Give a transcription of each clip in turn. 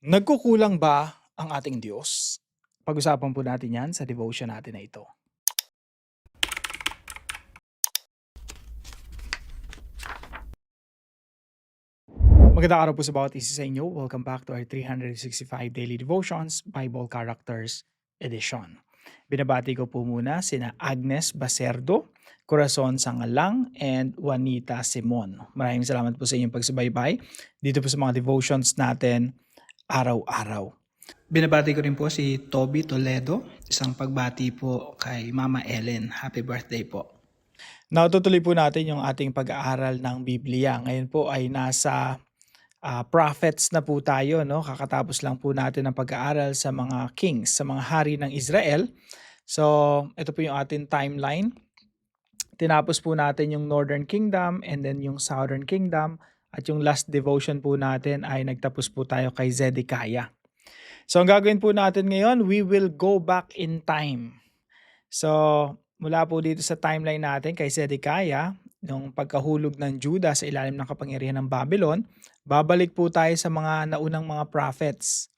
Nagkukulang ba ang ating Diyos? Pag-usapan po natin 'yan sa devotion natin na ito. Magandang araw po sa bawat isa sa inyo. Welcome back to our 365 Daily Devotions Bible Characters Edition. Binabati ko po muna sina Agnes Baserdo, Corazon Sangalang, and Juanita Simon. Maraming salamat po sa inyong pagsubaybay dito po sa mga devotions natin araw-araw. Binabati ko rin po si Toby Toledo, isang pagbati po kay Mama Ellen. Happy birthday po. Natutuloy po natin yung ating pag-aaral ng Biblia. Ngayon po ay nasa prophets na po tayo, no? Kakatapos lang po natin ang pag-aaral sa mga kings, sa mga hari ng Israel. So, ito po yung ating timeline. Tinapos po natin yung Northern Kingdom and then yung Southern Kingdom. At yung last devotion po natin ay nagtapos po tayo kay Zedekiah. So, ang gagawin po natin ngayon, we will go back in time. So, mula po dito sa timeline natin kay Zedekiah, nung pagkahulog ng Judah sa ilalim ng kapangyarihan ng Babylon, babalik po tayo sa mga naunang mga prophets.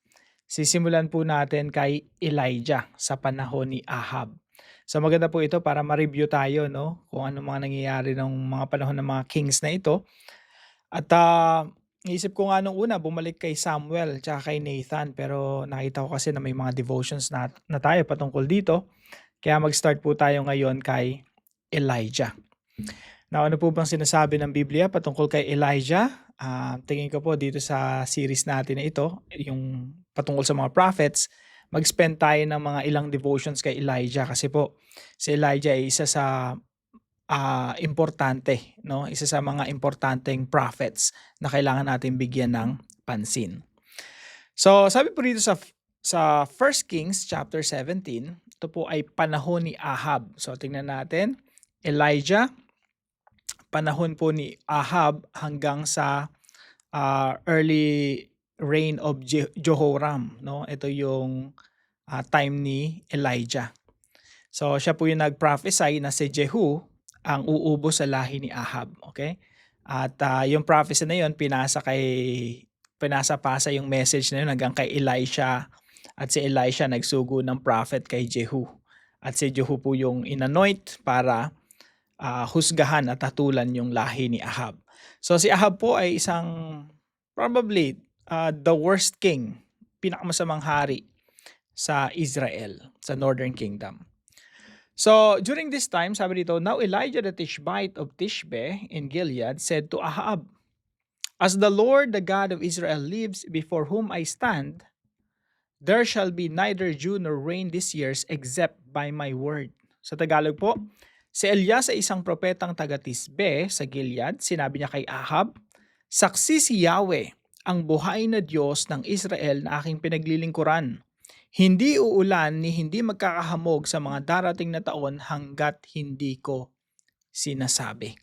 Sisimulan po natin kay Elijah sa panahon ni Ahab. So maganda po ito para ma-review tayo, no, kung ano mga nangyayari ng mga panahon ng mga kings na ito. At naisip ko nga nung una bumalik kay Samuel tsaka kay Nathan, pero nakita ko kasi na may mga devotions na tayo patungkol dito. Kaya mag-start po tayo ngayon kay Elijah. Now, ano po bang sinasabi ng Biblia patungkol kay Elijah? Tingin ko po dito sa series natin na ito, yung patungkol sa mga prophets, mag-spend tayo ng mga ilang devotions kay Elijah kasi po si Elijah ay isa sa importante, no? Isa sa mga importanteng prophets na kailangan natin bigyan ng pansin. So, sabi po dito sa 1 Kings chapter 17, ito po ay panahon ni Ahab. So, tingnan natin, Elijah, panahon po ni Ahab hanggang sa early reign of Jehoram, no? Ito yung time ni Elijah. So, siya po yung nag-prophesy na si Jehu ang uubos sa lahi ni Ahab, okay? At yung prophecy na yun, pinasa-pasa yung message na yun hanggang kay Elisha, at si Elisha nagsugo ng prophet kay Jehu. At si Jehu po yung inanoint para husgahan at hatulan yung lahi ni Ahab. So si Ahab po ay isang probably the worst king, pinakamasamang hari sa Israel, sa Northern Kingdom. So during this time, sabi dito, now Elijah the Tishbite of Tishbe in Gilead said to Ahab, as the Lord, the God of Israel lives, before whom I stand, there shall be neither dew nor rain this years except by my word. Sa Tagalog po, si Elias ay isang propetang taga-Tisbe sa Gilead. Sinabi niya kay Ahab, saksi si Yahweh, ang buhay na Diyos ng Israel na aking pinaglilingkuran. Hindi uulan ni hindi magkakahamog sa mga darating na taon hanggat hindi ko sinasabi.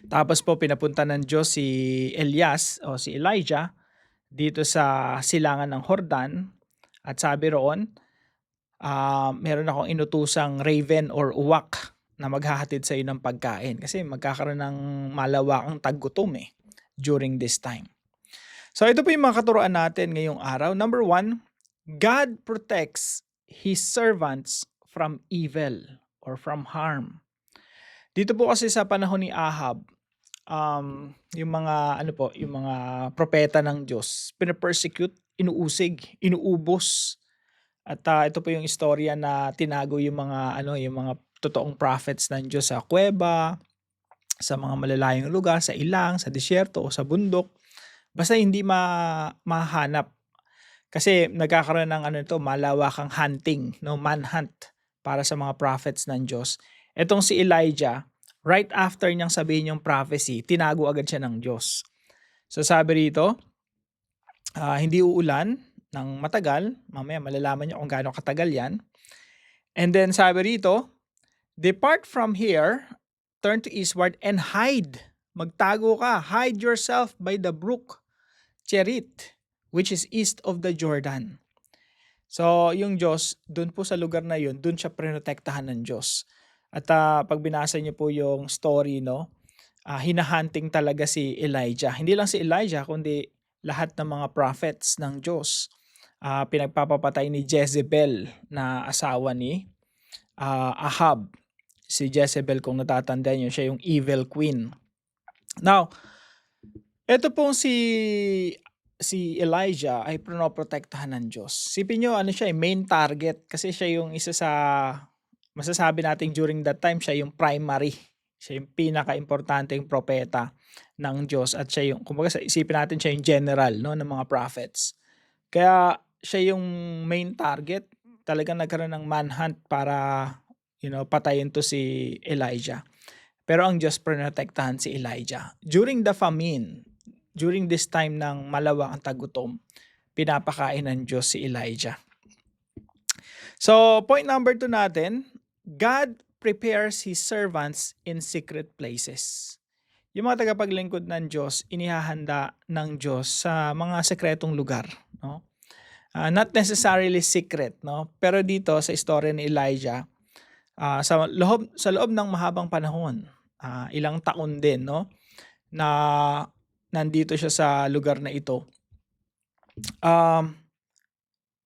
Tapos po pinapunta ng Diyos si Elias o si Elijah dito sa silangan ng Jordan at sabi roon, meron akong inutusang raven or uwak na maghahatid sa iyo ng pagkain kasi magkakaroon ng malawakang taggutom during this time. So ito po yung mga katuruan natin ngayong araw. Number 1, God protects His servants from evil or from harm. Dito po kasi sa panahon ni Ahab, yung mga yung mga propeta ng Diyos, pina-persecute, inuusig, inuubos. At ito po yung istorya na tinago yung mga totoong prophets ng Diyos sa kuweba, sa mga malalayong lugar, sa ilang, sa disyerto o sa bundok. Basta hindi mahanap. Kasi nagkakaroon ng malawakang hunting, no, manhunt para sa mga prophets ng Diyos. Etong si Elijah, right after niyang sabihin yung prophecy, tinago agad siya ng Diyos. So sabi rito, hindi uulan ng matagal. Mamaya malalaman niyo kung gaano katagal yan. And then sabi rito, depart from here, turn to eastward and hide. Magtago ka, hide yourself by the brook Cherit, which is east of the Jordan. So yung Diyos, dun po sa lugar na yun, dun siya prinotektahan ng Diyos. At pag binasa niyo po yung story, no, hinahunting talaga si Elijah. Hindi lang si Elijah, kundi lahat ng mga prophets ng Diyos. Pinagpapapatay ni Jezebel na asawa ni Ahab. Si Jezebel, kung natatandaan niyo, siya yung evil queen. Now, ito pong si Elijah ay pinoprotektahan ng Diyos. Sipin niyo, ano siya, main target, kasi siya yung isa sa masasabi natin during that time, siya yung primary. Siya yung pinaka-importanteng propeta ng Diyos, at siya yung, kumbaga, isipin natin siya yung general, no, ng mga prophets. Kaya siya yung main target. Talagang nagkaroon ng manhunt para patayin to si Elijah. Pero ang Diyos prinotektahan si Elijah. During the famine, during this time ng malawak ang tagutom, pinapakain ng Diyos si Elijah. So, point number 2 natin, God prepares His servants in secret places. Yung mga tagapaglingkod ng Diyos, inihahanda ng Diyos sa mga sekretong lugar, no? Not necessarily secret, no? Pero dito sa istorya ni Elijah, sa loob ng mahabang panahon, ilang taon din, no, na nandito siya sa lugar na ito.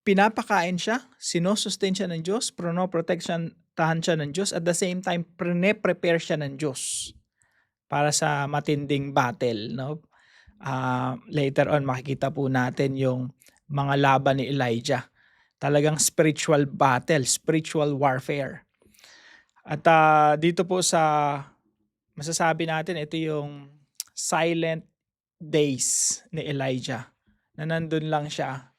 Pinapakain siya, sinosustain siya ng Diyos, protektahan siya ng Diyos, at the same time prepare siya ng Diyos para sa matinding battle, no? Later on makikita po natin yung mga laban ni Elijah. Talagang spiritual battle, spiritual warfare. At dito po sa masasabi natin, ito yung silent days ni Elijah, na nandun lang siya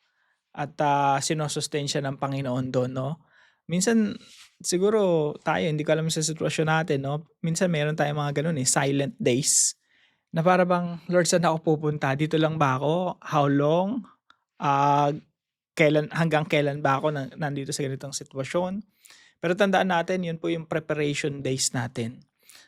at sinosustain siya ng Panginoon doon, no? Minsan siguro tayo, hindi ko alam sa sitwasyon natin, no? Minsan meron tayong mga ganun silent days, na para bang, Lord, saan ako pupunta? Dito lang ba ako? How long? Hanggang kailan ba ako nandito sa ganitong sitwasyon? Pero tandaan natin, yun po yung preparation days natin.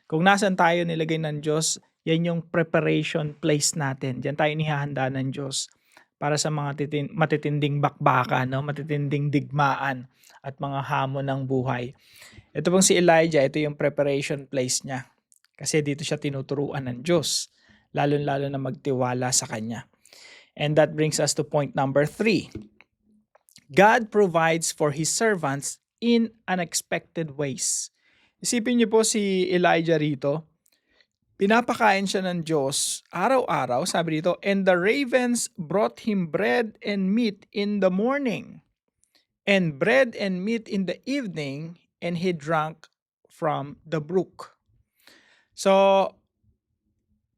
Kung nasan tayo nilagay ng Diyos, yan yung preparation place natin. Diyan tayo inihahanda ng Diyos para sa mga matitinding bakbakan, no? Matitinding digmaan at mga hamon ng buhay. Ito pong si Elijah, ito yung preparation place niya. Kasi dito siya tinuturuan ng Diyos, lalo-lalo na magtiwala sa Kanya. And that brings us to point number 3. God provides for His servants in unexpected ways. Isipin niyo po si Elijah rito, pinapakain siya ng Diyos araw-araw, sabi dito, and the ravens brought him bread and meat in the morning, and bread and meat in the evening, and he drank from the brook. So,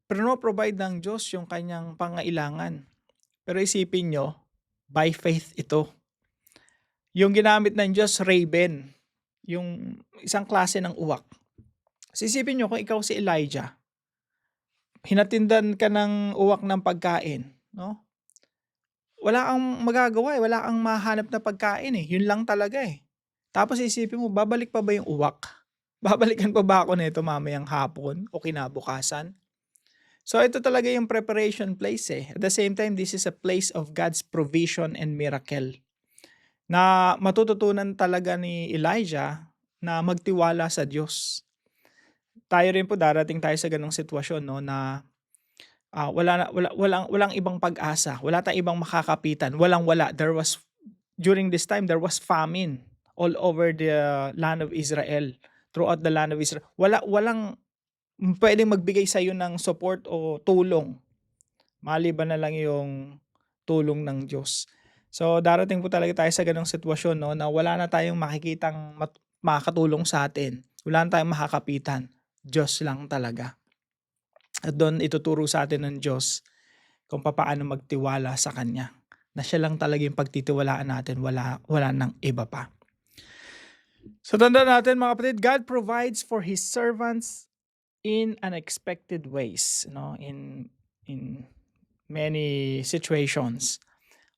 provide ng Diyos yung kanyang pangailangan. Pero isipin nyo, by faith ito. Yung ginamit ng Diyos, raven, yung isang klase ng uwak. Isipin nyo, kung ikaw si Elijah, hinatindan ka ng uwak ng pagkain, no? Wala kang magagawa, wala kang mahanap na pagkain yun lang talaga Tapos isipin mo, babalik pa ba yung uwak? Babalikan pa ba ako nito mamayang hapon o kinabukasan? So ito talaga yung preparation place At the same time, this is a place of God's provision and miracle, na matututunan talaga ni Elijah na magtiwala sa Diyos. Tayo rin po, darating tayo sa ganung sitwasyon, no, na walang ibang pag-asa, wala tayong ibang makakapitan, wala. During this time there was famine all over the land of Israel, throughout the land of Israel. Walang pwedeng magbigay sa iyo ng support o tulong, maliban na lang yung tulong ng Diyos. So darating po talaga tayo sa ganung sitwasyon, no, na wala na tayong makikitang makakatulong sa atin. Wala na tayong makakapitan. Diyos lang talaga. At doon ituturo sa atin ng Diyos kung paano magtiwala sa Kanya. Na siya lang talaga yung pagtitiwalaan natin, wala nang iba pa. So tandaan natin mga kapatid, God provides for His servants in unexpected ways, no? In many situations,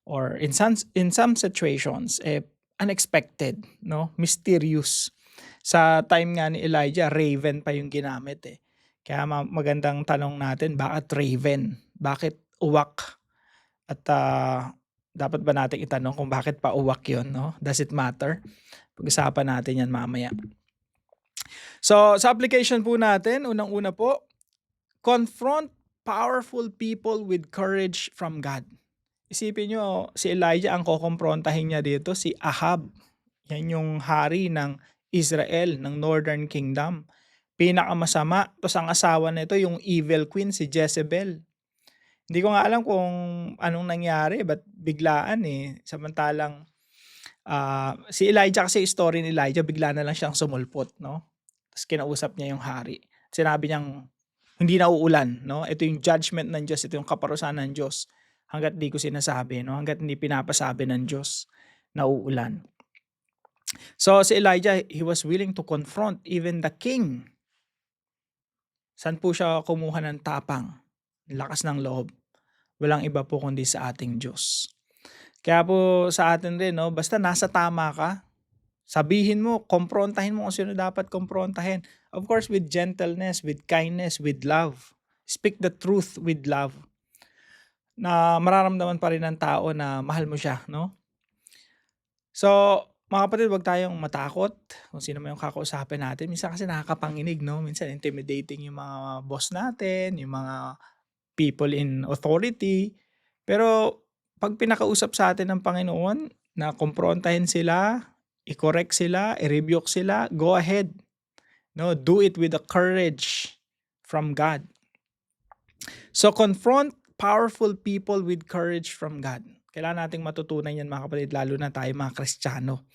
or in some situations unexpected, no? Mysterious. Sa time nga ni Elijah, raven pa yung ginamit Kaya magandang tanong natin, bakit raven? Bakit uwak? At dapat ba natin itanong kung bakit pa uwak yun, no? Does it matter? Pag-usapan natin yan mamaya. So sa application po natin, unang-una po, confront powerful people with courage from God. Isipin niyo si Elijah ang kokomprontahin niya dito si Ahab. Yan yung hari ng Israel, ng Northern Kingdom. Pinakamasama. Tapos ang asawa nito yung evil queen si Jezebel. Hindi ko nga alam kung anong nangyari, ba't biglaan eh. Samantalang si Elijah kasi story ni Elijah, bigla na lang siyang sumulpot, no? Tapos kinausap niya yung hari. Sinabi niyang hindi na uulan, no? Ito yung judgment ng Diyos, ito yung kaparusahan ng Diyos. Hangga't di ko sinasabi, no? Hangga't hindi pinapasabi ng Diyos na uulan. So si Elijah, he was willing to confront even the king. Saan po siya kumuha ng tapang, lakas ng loob? Walang iba po kundi sa ating Diyos. Kaya po sa atin rin, no, basta nasa tama ka, sabihin mo, komprontahin mo kung sino dapat komprontahin. Of course, with gentleness, with kindness, with love. Speak the truth with love. Na mararamdaman pa rin ng tao na mahal mo siya, no? So, mga kapatid, wag tayong matakot kung sino man yung kakausapin natin. Minsan kasi nakakapanginig, no? Minsan intimidating yung mga boss natin, yung mga people in authority. Pero pag pinakausap sa atin ng Panginoon na kumprontahin sila, i-correct sila, i-rebuke sila, go ahead. No, do it with the courage from God. So confront powerful people with courage from God. Kailangan nating matutunan yan mga kapatid, lalo na tayo mga Kristiyano.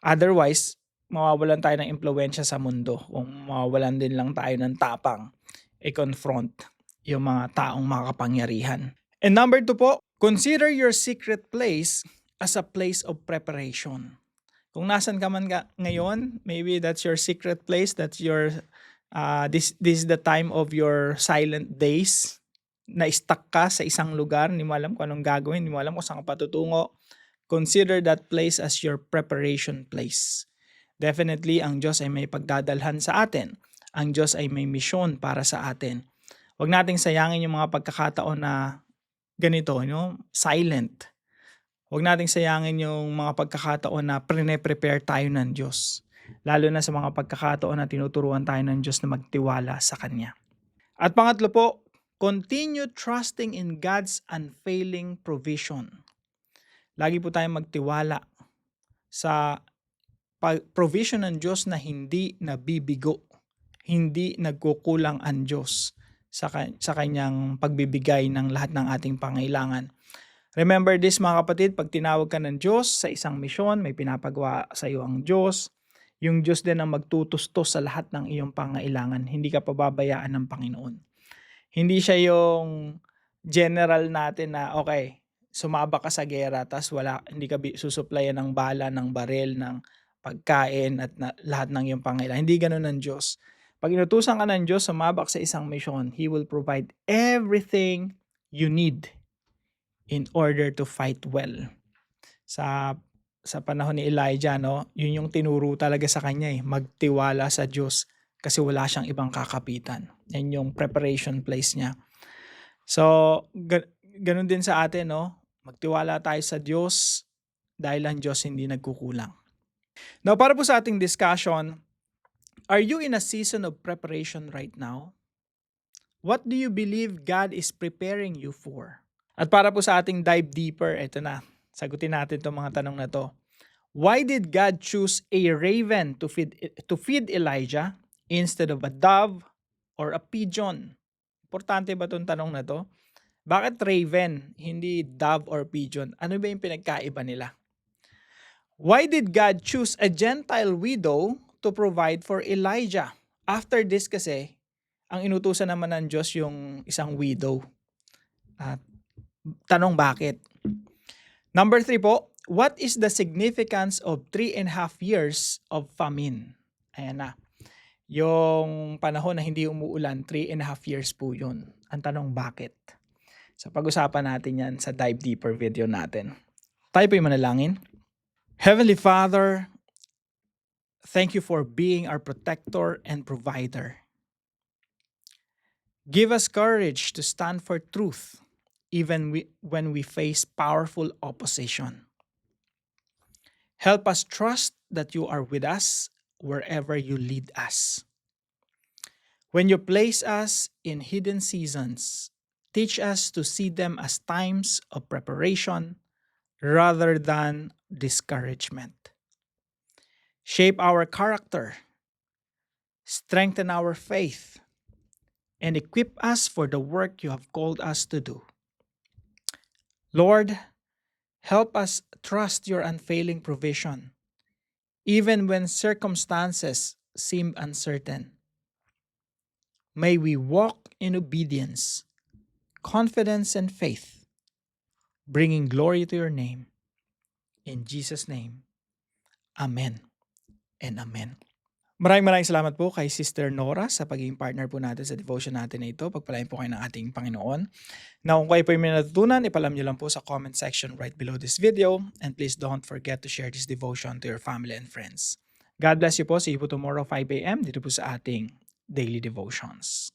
Otherwise, mawawalan tayo ng impluwensya sa mundo. Kung mawawalan din lang tayo ng tapang, i-confront yung mga taong makapangyarihan. And number 2 po, consider your secret place as a place of preparation. Kung nasan ka man ngayon, maybe that's your secret place, that's your, this is the time of your silent days, na stuck ka sa isang lugar, hindi mo alam kung anong gagawin, hindi mo alam kung saan ka patutungo. Consider that place as your preparation place. Definitely, ang Diyos ay may pagdadalhan sa atin. Ang Diyos ay may misyon para sa atin. Huwag nating sayangin yung mga pagkakataon na ganito, silent. Huwag nating sayangin yung mga pagkakataon na prepare tayo ng Diyos. Lalo na sa mga pagkakataon na tinuturuan tayo ng Diyos na magtiwala sa Kanya. At pangatlo po, continue trusting in God's unfailing provision. Lagi po tayong magtiwala sa provision ng Diyos na hindi nabibigo, hindi nagkukulang ang Diyos sa kanyang pagbibigay ng lahat ng ating pangailangan. Remember this mga kapatid, pag tinawag ka ng Diyos sa isang misyon, may pinapagawa sa iyo ang Diyos. Yung Diyos din ang magtutustos sa lahat ng iyong pangailangan. Hindi ka pababayaan ng Panginoon. Hindi siya yung general natin na okay, sumaba ka sa gera tas hindi ka susuplayan ng bala, ng baril, ng pagkain at lahat ng iyong pangailangan. Hindi ganoon ang Diyos. Pag inutusan ka ng Diyos, sumabak sa isang misyon, He will provide everything you need in order to fight well. Sa panahon ni Elijah, no, yun yung tinuro talaga sa kanya magtiwala sa Diyos kasi wala siyang ibang kakapitan. Yan yung preparation place niya. So, ganun din sa atin, no? Magtiwala tayo sa Diyos dahil ang Diyos hindi nagkukulang. Now, para po sa ating discussion, are you in a season of preparation right now? What do you believe God is preparing you for? At para po sa ating dive deeper, ito na. Sagutin natin itong mga tanong na to. Why did God choose a raven to feed Elijah instead of a dove or a pigeon? Importante ba itong tanong na to? Bakit raven, hindi dove or pigeon? Ano ba yung pinagkaiba nila? Why did God choose a Gentile widow to provide for Elijah? After this kasi, ang inutusan naman ng Diyos yung isang widow. At tanong bakit? Number 3 po, what is the significance of 3.5 years of famine? Ayan na. Yung panahon na hindi umuulan, 3.5 years po yun. Ang tanong bakit? So pag-usapan natin yan sa dive deeper video natin. Tayo po yung manalangin. Heavenly Father, thank you for being our protector and provider. Give us courage to stand for truth even when we face powerful opposition. Help us trust that you are with us wherever you lead us. When you place us in hidden seasons, Teach us to see them as times of preparation rather than discouragement. Shape our character, strengthen our faith, and equip us for the work you have called us to do. Lord, help us trust your unfailing provision, even when circumstances seem uncertain. May we walk in obedience, confidence, and faith, bringing glory to your name. In Jesus' name, Amen and Amen. Maraming salamat po kay Sister Nora sa pagiging partner po natin sa devotion natin na ito. Pagpalain po kayo ng ating Panginoon. Na kung kayo po yung may natutunan, ipalam nyo lang po sa comment section right below this video. And please don't forget to share this devotion to your family and friends. God bless you po. See you po tomorrow 5 a.m. dito po sa ating Daily Devotions.